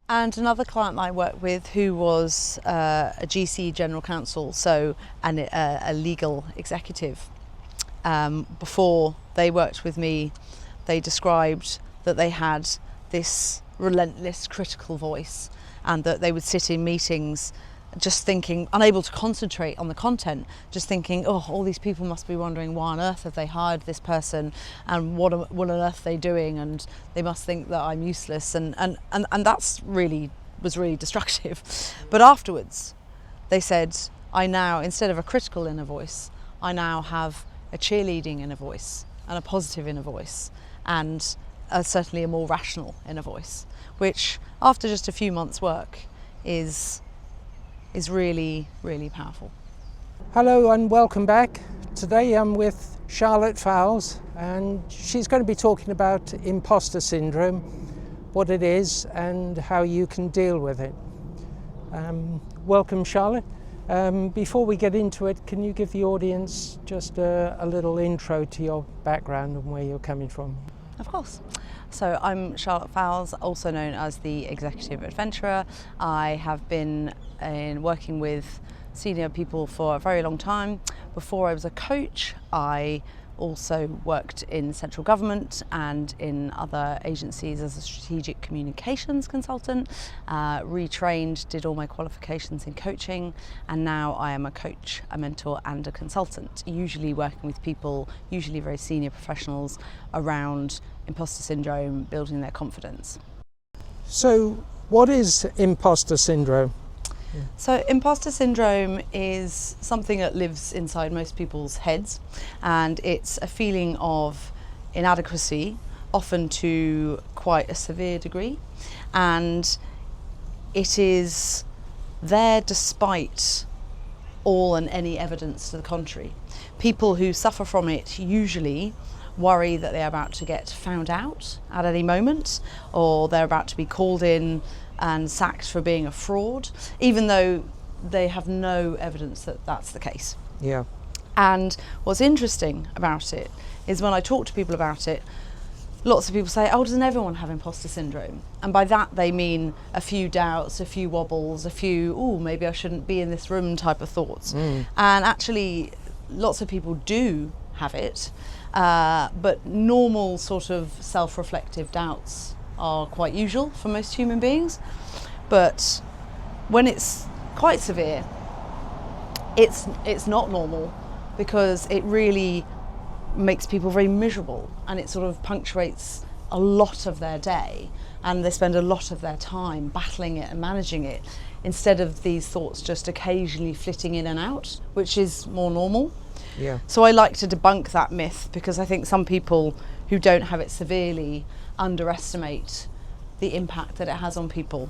And another client I worked with who was a GC general counsel, a legal executive. Before they worked with me, they described that they had this relentless critical voice, and that they would sit in meetings just thinking, unable to concentrate on the content, just thinking, oh, all these people must be wondering why on earth have they hired this person, and what on earth are they doing, and they must think that I'm useless, and that's was really destructive. But afterwards they said, I now, instead of a critical inner voice, I now have a cheerleading inner voice and a positive inner voice, and certainly a more rational inner voice, which after just a few months' work is really, really powerful. Hello and welcome back. Today I'm with Charlotte Fowles, and she's going to be talking about imposter syndrome, what it is and how you can deal with it. Welcome, Charlotte. Before we get into it, can you give the audience just a little intro to your background and where you're coming from? Of course. So I'm Charlotte Fowles, also known as the Executive Adventurer. I have been working with senior people for a very long time. Before I was a coach, I also worked in central government and in other agencies as a strategic communications consultant, retrained, did all my qualifications in coaching, and now I am a coach, a mentor and a consultant, usually working with people, usually very senior professionals, around imposter syndrome, building their confidence. So what is imposter syndrome? So imposter syndrome is something that lives inside most people's heads, and it's a feeling of inadequacy, often to quite a severe degree, and it is there despite all and any evidence to the contrary. People who suffer from it usually worry that they're about to get found out at any moment, or they're about to be called in and sacked for being a fraud, even though they have no evidence that that's the case. Yeah. And what's interesting about it is when I talk to people about it, lots of people say, oh, doesn't everyone have imposter syndrome? And by that they mean a few doubts, a few wobbles, a few, oh, maybe I shouldn't be in this room type of thoughts. And actually lots of people do have it, but normal sort of self-reflective doubts are quite usual for most human beings. But when it's quite severe, it's not normal, because it really makes people very miserable, and it sort of punctuates a lot of their day, and they spend a lot of their time battling it and managing it, instead of these thoughts just occasionally flitting in and out, which is more normal. Yeah. So I like to debunk that myth, because I think some people who don't have it severely underestimate the impact that it has on people,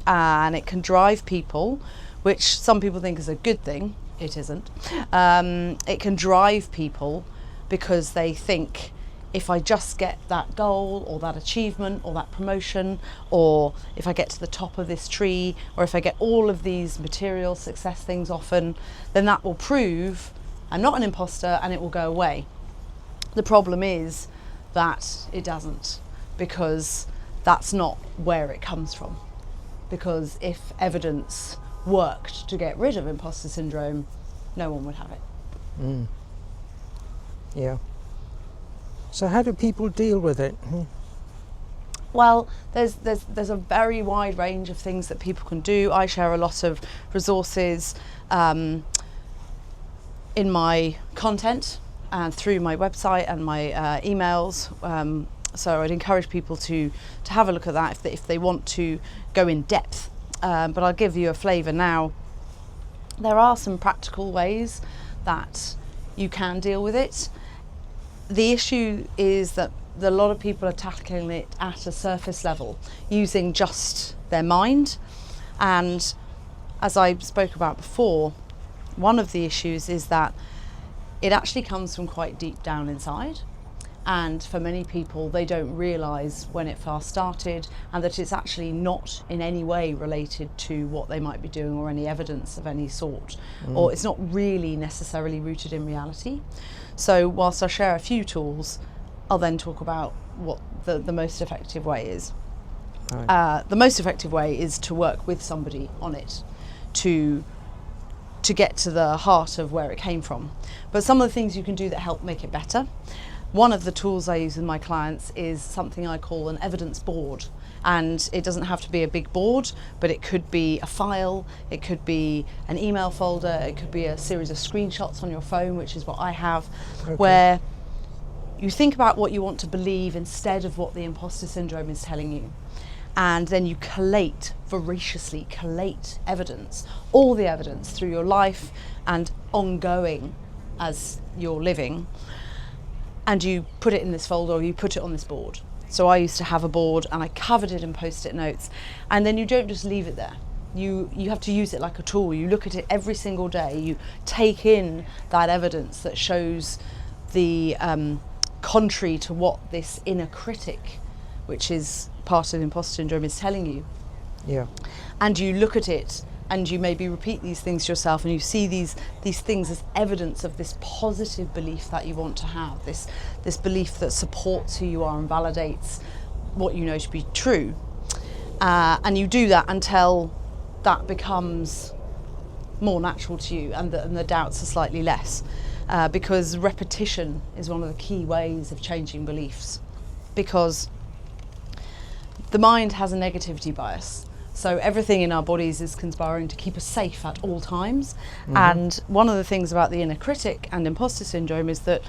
and it can drive people, which some people think is a good thing. It isn't. It can drive people because they think, if I just get that goal or that achievement or that promotion, or if I get to the top of this tree, or if I get all of these material success things often, then that will prove I'm not an imposter and it will go away. The problem is that it doesn't, because that's not where it comes from. Because if evidence worked to get rid of imposter syndrome, no one would have it. Yeah. So how do people deal with it? Well, there's a very wide range of things that people can do. I share a lot of resources in my content and through my website and my emails. So I'd encourage people to have a look at that if they want to go in depth. But I'll give you a flavour now. There are some practical ways that you can deal with it. The issue is that a lot of people are tackling it at a surface level, using just their mind. And as I spoke about before, one of the issues is that it actually comes from quite deep down inside. And for many people, they don't realise when it first started, and that it's actually not in any way related to what they might be doing or any evidence of any sort, or it's not really necessarily rooted in reality. So whilst I share a few tools, I'll then talk about what the most effective way is. Right. The most effective way is to work with somebody on it, to get to the heart of where it came from. But some of the things you can do that help make it better. One of the tools I use with my clients is something I call an evidence board. And it doesn't have to be a big board, but it could be a file, it could be an email folder, it could be a series of screenshots on your phone, which is what I have, where you think about what you want to believe instead of what the imposter syndrome is telling you. And then you voraciously collate evidence, all the evidence through your life and ongoing as you're living, and you put it in this folder or you put it on this board. So I used to have a board and I covered it in post-it notes, and then you don't just leave it there. You have to use it like a tool. You look at it every single day. You take in that evidence that shows the contrary to what this inner critic, which is part of imposter syndrome, is telling you. Yeah. And you look at it and you maybe repeat these things to yourself, and you see these things as evidence of this positive belief that you want to have, this belief that supports who you are and validates what you know to be true. And you do that until that becomes more natural to you, and the doubts are slightly less. Because repetition is one of the key ways of changing beliefs. Because the mind has a negativity bias. So everything in our bodies is conspiring to keep us safe at all times. Mm-hmm. And one of the things about the inner critic and imposter syndrome is that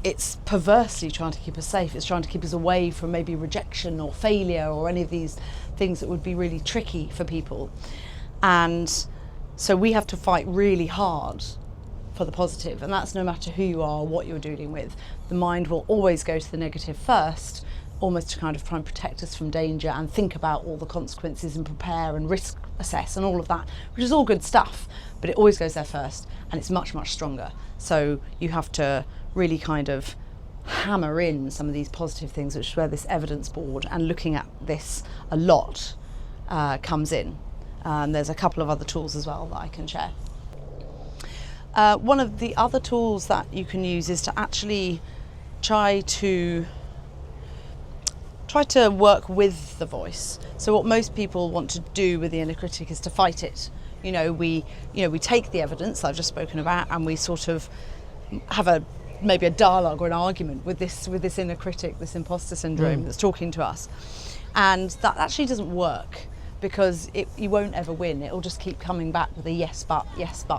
it's perversely trying to keep us safe. It's trying to keep us away from maybe rejection or failure or any of these things that would be really tricky for people. And so we have to fight really hard for the positive, and that's no matter who you are or what you're dealing with. The mind will always go to the negative first, almost to kind of try and protect us from danger and think about all the consequences and prepare and risk assess and all of that, which is all good stuff, but it always goes there first, and it's much, much stronger. So you have to really kind of hammer in some of these positive things, which is where this evidence board and looking at this a lot comes in. There's a couple of other tools as well that I can share. One of the other tools that you can use is to actually try to work with the voice. So what most people want to do with the inner critic is to fight it. We take the evidence I've just spoken about, and we sort of have maybe a dialogue or an argument with this inner critic, this imposter syndrome that's talking to us. And that actually doesn't work, because you won't ever win. It'll just keep coming back with a yes but,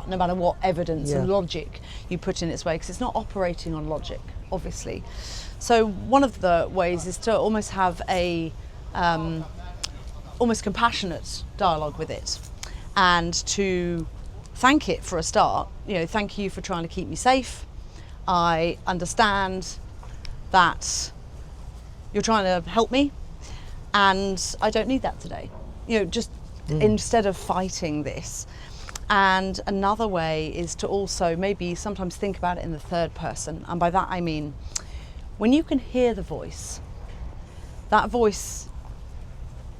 no matter what evidence and logic you put in its way, because it's not operating on logic, obviously. So one of the ways is to almost have a almost compassionate dialogue with it, and to thank it for a start. Thank you for trying to keep me safe. I understand that you're trying to help me, and I don't need that today. Instead of fighting this. And another way is to also maybe sometimes think about it in the third person. And by that I mean, when you can hear the voice, that voice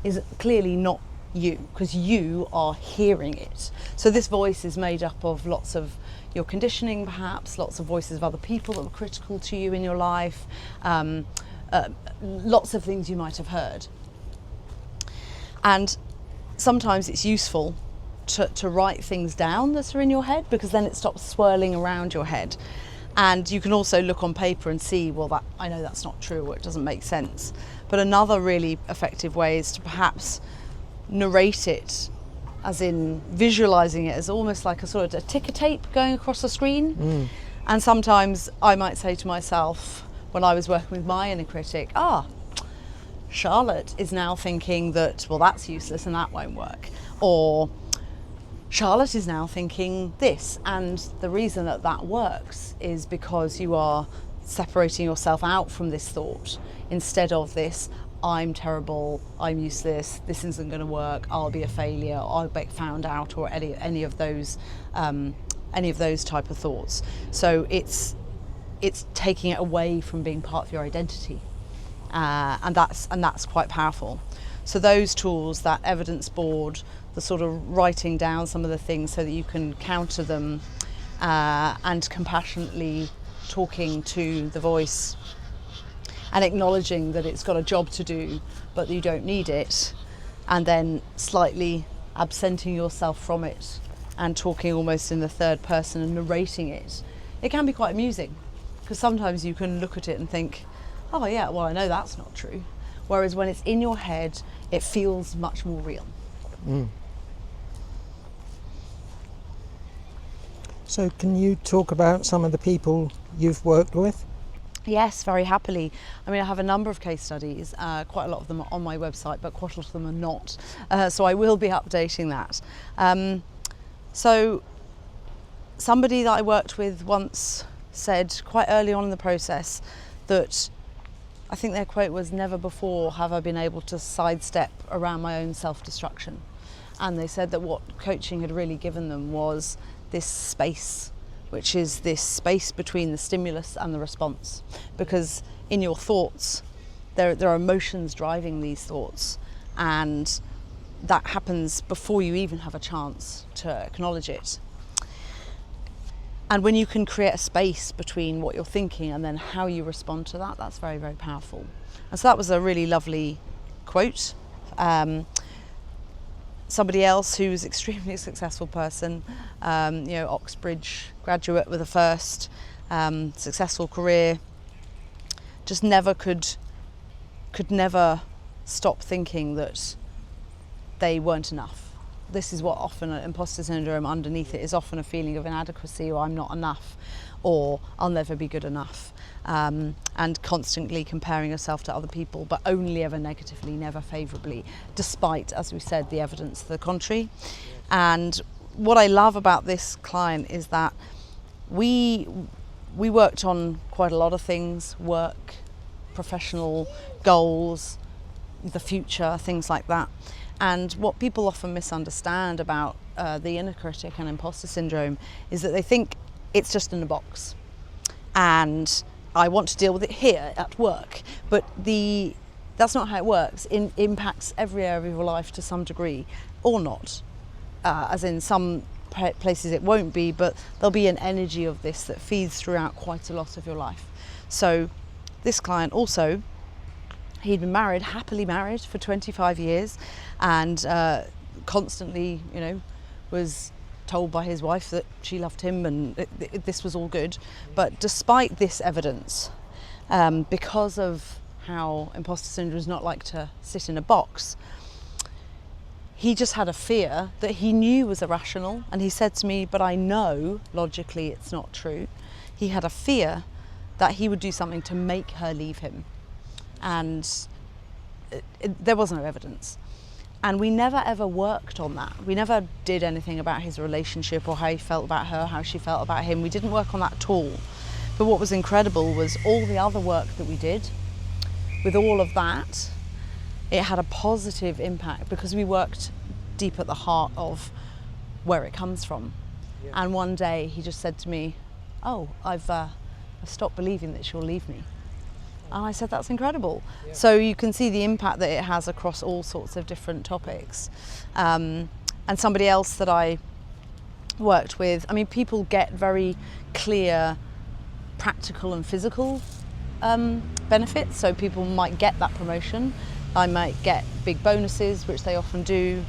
is clearly not you, because you are hearing it. So this voice is made up of lots of your conditioning, perhaps, lots of voices of other people that were critical to you in your life, lots of things you might have heard. And sometimes it's useful to write things down that are in your head, because then it stops swirling around your head. And you can also look on paper and see, well, I know that's not true, or it doesn't make sense. But another really effective way is to perhaps narrate it, as in visualizing it as almost like a sort of a ticker tape going across the screen. And sometimes I might say to myself, when I was working with my inner critic, Charlotte is now thinking that, well, that's useless and that won't work. Or Charlotte is now thinking this, and the reason that works is because you are separating yourself out from this thought, instead of this, I'm terrible, I'm useless, this isn't going to work, I'll be a failure, I'll get found out, or any of those type of thoughts. So it's taking it away from being part of your identity. And that's quite powerful. So those tools, that evidence board, the sort of writing down some of the things so that you can counter them, and compassionately talking to the voice, and acknowledging that it's got a job to do but you don't need it, and then slightly absenting yourself from it and talking almost in the third person and narrating it, it can be quite amusing, because sometimes you can look at it and think, oh yeah, well I know that's not true, whereas when it's in your head it feels much more real. So can you talk about some of the people you've worked with? Yes, very happily. I mean, I have a number of case studies, quite a lot of them are on my website, but quite a lot of them are not. So I will be updating that. So somebody that I worked with once said quite early on in the process that, I think their quote was, "Never before have I been able to sidestep around my own self-destruction." And they said that what coaching had really given them was this space, which is this space between the stimulus and the response. Because in your thoughts, there are emotions driving these thoughts, and that happens before you even have a chance to acknowledge it. And when you can create a space between what you're thinking and then how you respond to that, that's very, very powerful. And so that was a really lovely quote. Somebody else who's an extremely successful person, Oxbridge graduate with a first, successful career, just never could never stop thinking that they weren't enough. This is what often imposter syndrome underneath it is often a feeling of inadequacy, or I'm not enough, or I'll never be good enough, and constantly comparing yourself to other people, but only ever negatively, never favourably, despite, as we said, the evidence to the contrary. And what I love about this client is that we worked on quite a lot of things: work, professional goals, the future, things like that. And what people often misunderstand about the inner critic and imposter syndrome is that they think it's just in a box, and I want to deal with it here at work. But that's not how it works. It impacts every area of your life to some degree, or not. As in some places it won't be, but there'll be an energy of this that feeds throughout quite a lot of your life. So this client also, he'd been married, happily married for 25 years, and constantly, was told by his wife that she loved him, and this was all good. But despite this evidence, because of how imposter syndrome is not like to sit in a box, he just had a fear that he knew was irrational, and he said to me, but I know logically it's not true. He had a fear that he would do something to make her leave him, and there was no evidence. And we never ever worked on that. We never did anything about his relationship, or how he felt about her, how she felt about him. We didn't work on that at all. But what was incredible was all the other work that we did. With all of that, it had a positive impact, because we worked deep at the heart of where it comes from. Yeah. And one day he just said to me, "Oh, I've stopped believing that she'll leave me." And I said, that's incredible. Yeah. So you can see the impact that it has across all sorts of different topics. And somebody else that I worked with, I mean, people get very clear practical and physical benefits. So people might get that promotion. I might get big bonuses, which they often do.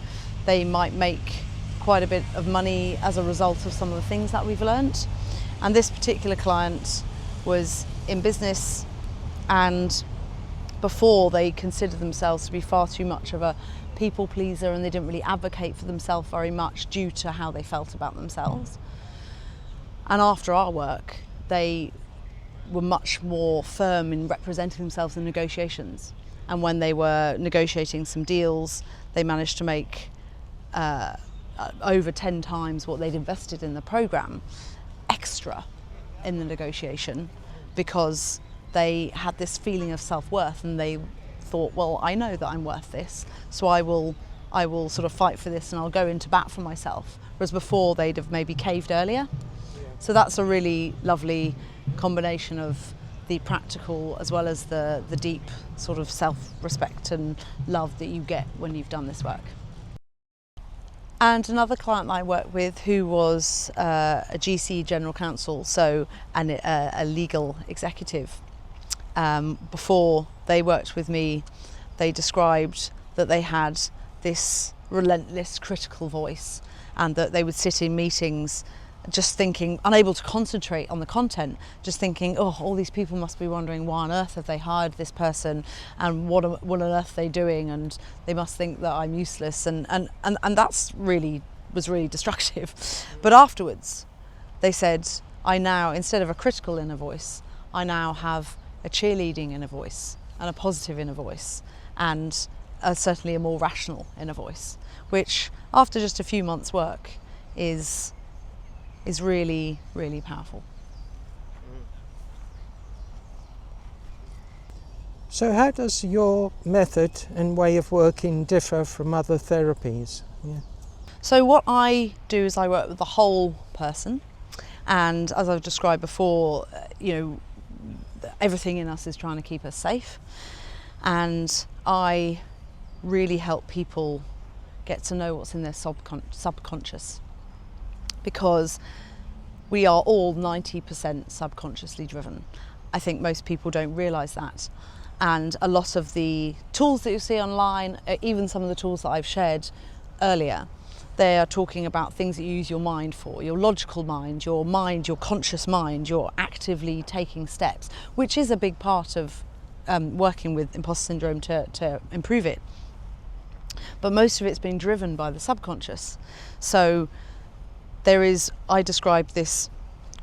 They might make quite a bit of money as a result of some of the things that we've learnt. And this particular client was in business, and before, they considered themselves to be far too much of a people pleaser, and they didn't really advocate for themselves very much due to how they felt about themselves. And after our work, they were much more firm in representing themselves in negotiations. And when they were negotiating some deals, they managed to make over 10 times what they'd invested in the program extra in the negotiation, because they had this feeling of self-worth, and they thought, well, I know that I'm worth this, so I will sort of fight for this, and I'll go into bat for myself. Whereas before, they'd have maybe caved earlier. So that's a really lovely combination of the practical as well as the deep sort of self-respect and love that you get when you've done this work. And another client I worked with, who was a GC general counsel, so a legal executive, before they worked with me, they described that they had this relentless critical voice, and that they would sit in meetings just thinking, unable to concentrate on the content, just thinking, oh, all these people must be wondering why on earth have they hired this person, and what on earth are they doing, and they must think that I'm useless, and that's was really destructive. But afterwards they said, I now, instead of a critical inner voice, I now have a cheerleading inner voice and a positive inner voice, and certainly a more rational inner voice, which after just a few months' work is really, really powerful. So how does your method and way of working differ from other therapies? Yeah. So what I do is I work with the whole person, and as I've described before, everything in us is trying to keep us safe, and I really help people get to know what's in their subconscious, because we are all 90% subconsciously driven. I think most people don't realise that, and a lot of the tools that you see online, even some of the tools that I've shared earlier, they are talking about things that you use your mind for, your logical mind, your conscious mind, you're actively taking steps, which is a big part of working with imposter syndrome to improve it. But most of it's being driven by the subconscious. So I describe this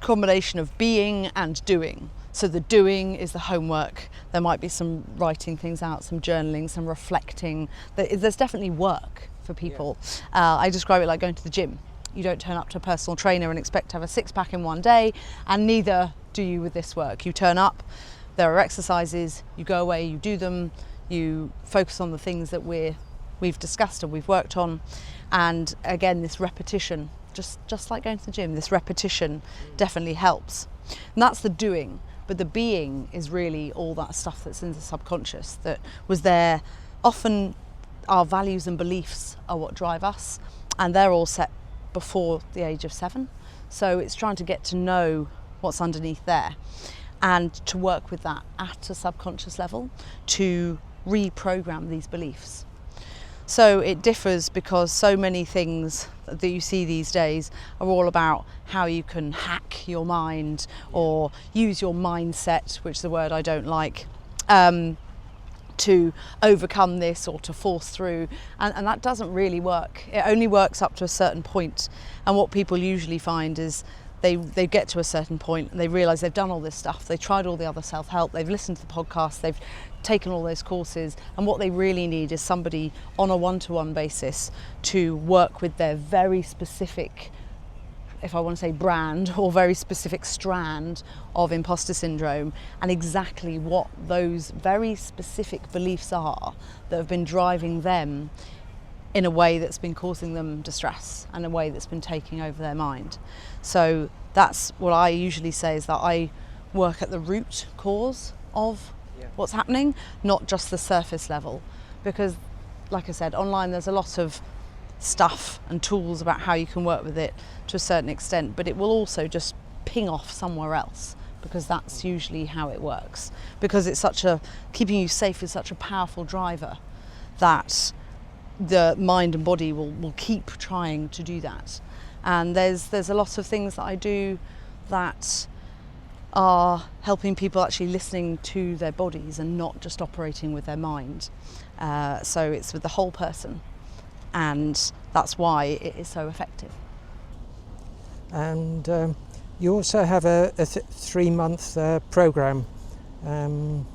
combination of being and doing. So the doing is the homework. There might be some writing things out, some journaling, some reflecting. There's definitely work for people. Yeah. I describe it like going to the gym. You don't turn up to a personal trainer and expect to have a six-pack in one day, and neither do you with this work. You turn up, there are exercises, you go away, you do them, you focus on the things that we've discussed and we've worked on, and again, this repetition, just like going to the gym, this repetition definitely helps. And that's the doing, but the being is really all that stuff that's in the subconscious that was there. Often our values and beliefs are what drive us, and they're all set before the age of 7. So it's trying to get to know what's underneath there and to work with that at a subconscious level to reprogram these beliefs. So it differs because so many things that you see these days are all about how you can hack your mind or use your mindset, which is a word I don't like, to overcome this or to force through, and that doesn't really work. It only works up to a certain point, and what people usually find is they get to a certain point and they realise they've done all this stuff, they've tried all the other self-help, they've listened to the podcasts, they've taken all those courses, and what they really need is somebody on a one-to-one basis to work with their very specific, if I want to say brand, or very specific strand of imposter syndrome, and exactly what those very specific beliefs are that have been driving them in a way that's been causing them distress and a way that's been taking over their mind. So that's what I usually say, is that I work at the root cause of what's happening, not just the surface level, because like I said, online there's a lot of stuff and tools about how you can work with it to a certain extent, but it will also just ping off somewhere else, because that's usually how it works, because it's keeping you safe is such a powerful driver that the mind and body will keep trying to do that. And there's a lot of things that I do that are helping people actually listening to their bodies and not just operating with their mind. So it's with the whole person, and that's why it is so effective. And you also have a 3-month program.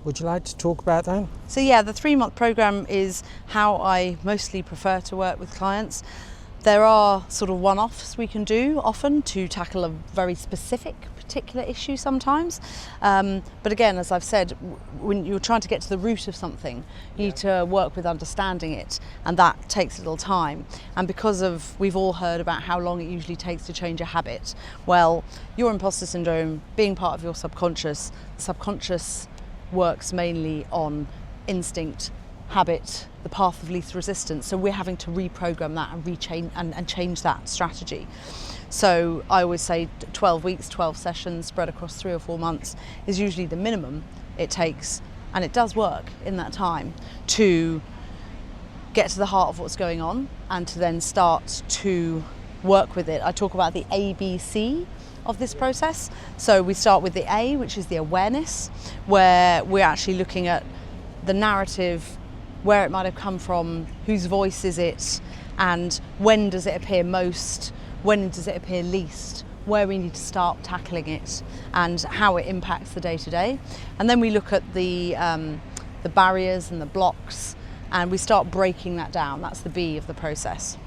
Would you like to talk about that? So yeah, the 3-month program is how I mostly prefer to work with clients. There are sort of one-offs we can do often to tackle a very specific particular issue sometimes, but again, as I've said, when you're trying to get to the root of something, you need to work with understanding it, and that takes a little time. And because we've all heard about how long it usually takes to change a habit, well, your imposter syndrome being part of your subconscious, the subconscious works mainly on instinct, habit, the path of least resistance, so we're having to reprogram that and change that strategy. So I always say 12 weeks, 12 sessions spread across 3 or 4 months is usually the minimum it takes, and it does work in that time, to get to the heart of what's going on and to then start to work with it. I talk about the ABC of this process. So we start with the A, which is the awareness, where we're actually looking at the narrative, where it might have come from, whose voice is it, and when does it appear most, when does it appear least, where we need to start tackling it, and how it impacts the day-to-day. And then we look at the barriers and the blocks, and we start breaking that down. That's the B of the process.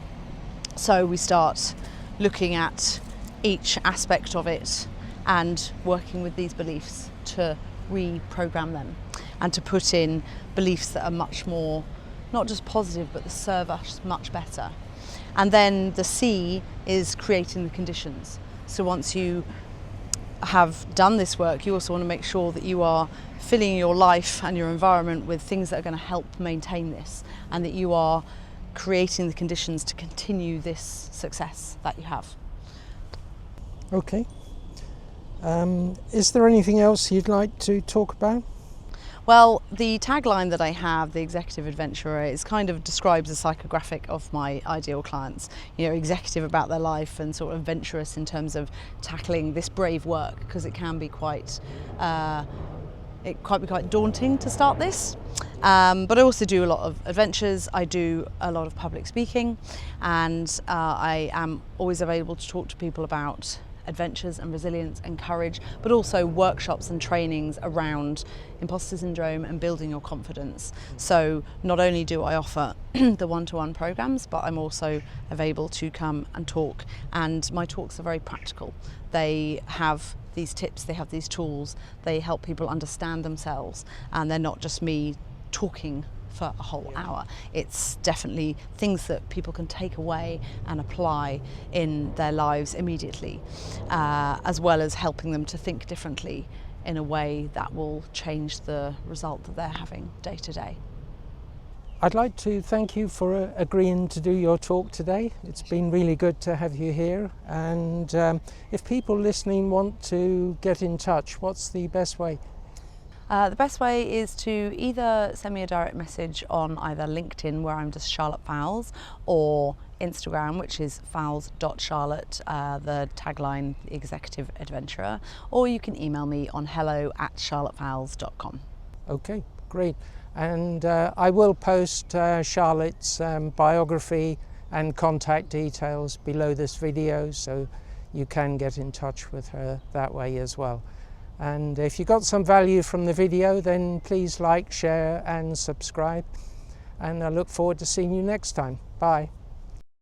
So we start looking at each aspect of it and working with these beliefs to reprogram them and to put in beliefs that are much more, not just positive, but that serve us much better. And then the C is creating the conditions. So once you have done this work, you also want to make sure that you are filling your life and your environment with things that are going to help maintain this, and that you are creating the conditions to continue this success that you have. Okay. Is there anything else you'd like to talk about? Well, the tagline that I have, the Executive Adventurer, is kind of describes a psychographic of my ideal clients. You know, executive about their life and sort of adventurous in terms of tackling this brave work, because it can be quite daunting to start this. But I also do a lot of adventures. I do a lot of public speaking, and I am always available to talk to people about adventures and resilience and courage, but also workshops and trainings around imposter syndrome and building your confidence. So not only do I offer the one-to-one programs, but I'm also available to come and talk, and my talks are very practical. They have these tips, they have these tools, they help people understand themselves, and they're not just me talking for a whole hour. It's definitely things that people can take away and apply in their lives immediately, as well as helping them to think differently in a way that will change the result that they're having day to day. I'd like to thank you for agreeing to do your talk today. It's been really good to have you here, and if people listening want to get in touch, what's the best way? The best way is to either send me a direct message on either LinkedIn, where I'm just Charlotte Fowles, or Instagram, which is fowles.charlotte, the tagline, the Executive Adventurer, or you can email me on hello@charlottefowles.com. Okay, great. And I will post Charlotte's biography and contact details below this video, so you can get in touch with her that way as well. And if you got some value from the video, then please like, share and subscribe. And I look forward to seeing you next time. Bye.